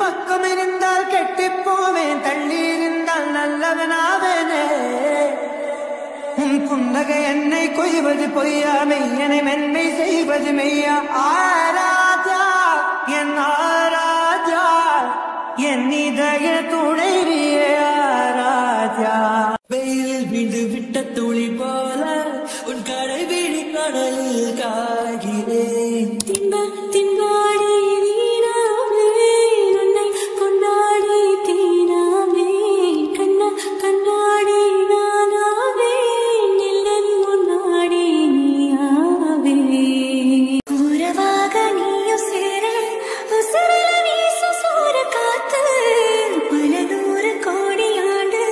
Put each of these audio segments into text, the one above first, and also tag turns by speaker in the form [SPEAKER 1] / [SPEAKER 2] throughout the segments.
[SPEAKER 1] பக்கம் இருந்தால் கெட்டிப் போவேன், தள்ளி இருந்தால் நல்லவனாவேனே. உன் புன்னகை என்னை கொய்வது பொய்யா, மெய்யனை மென்மை செய்வது மெய்யா. ஆராஜா என் ஆராஜா, என் இதய துணைவியே ஆராஜா. வெயிலில் விண்டு விட்ட துளி போல உன் கடை விழி கடலில் காகிறேன்.
[SPEAKER 2] தின்பாடி வீணாமே, உன்னை கொண்டாடி தீனாமே, கண்ணாடி நானாவே, நில்லன் முன்னாடி நீயாவே. உறவாக நீயும் சேர, உசரல வீசும் சூற காத்து, பல 100 கோடி ஆண்டு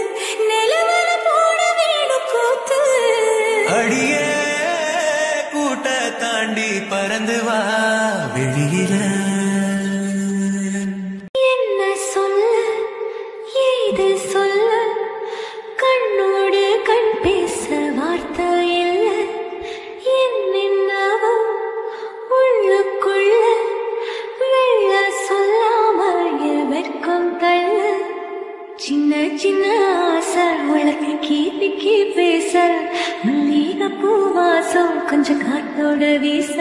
[SPEAKER 2] நிலவர போட வேணும் கூத்து.
[SPEAKER 1] அடியே கூட்ட தாண்டி பறந்து வா வெளியில.
[SPEAKER 2] என்ன சொல்ல ஏது சொல்ல, கண்ணோடு கண் பேச வார்த்தை இல்ல. என்னவோ உள்ளுக்குள்ள வெள்ள சொல்லாம வெட்கம் தள்ள. சின்ன சின்ன ஆசை உலகை கீப்பிக்கி பேச, மல்லிகை பூவாசம் கொஞ்சம் காத்தோட வீச.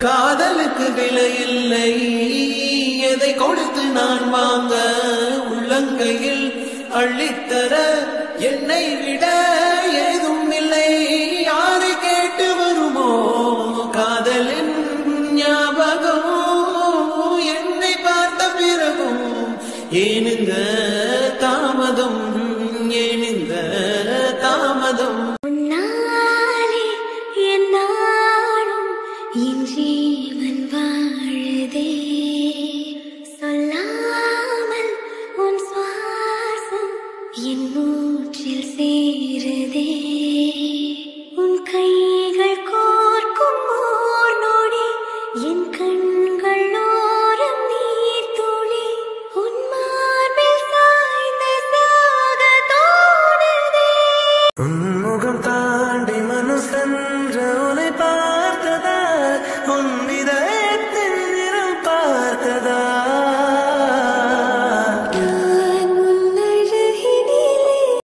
[SPEAKER 1] காதலுக்கு விலை இல்லை, எதை கொடுத்து நான் வாங்க, உள்ளங்கையில் அள்ளித்தர என்னை விட ஏதும் இல்லை. யாரை கேட்டு வருமோ காதலின் ஞாபகம், என்னை பார்த்த பிறகும் ஏனுங்க தாமதம், ஏனுங்க தாமதம்.
[SPEAKER 2] உன்னாலே என்னாலும் என் ஜீவன் வாழுதே, சொல்லாமல் உன் சுவாசம் என் மூச்சில் சேருதே. உன் கைகள் கோர்க்கும் ஓர் நொடி, என் கண்கள் ஓரம் நீர் துளி, உன் மார்பில் சாய்ந்த சாக தோணுதே.
[SPEAKER 1] உன்முகம் தாண்டி மனு சென்ற உன்னை பார்த்ததா, உன்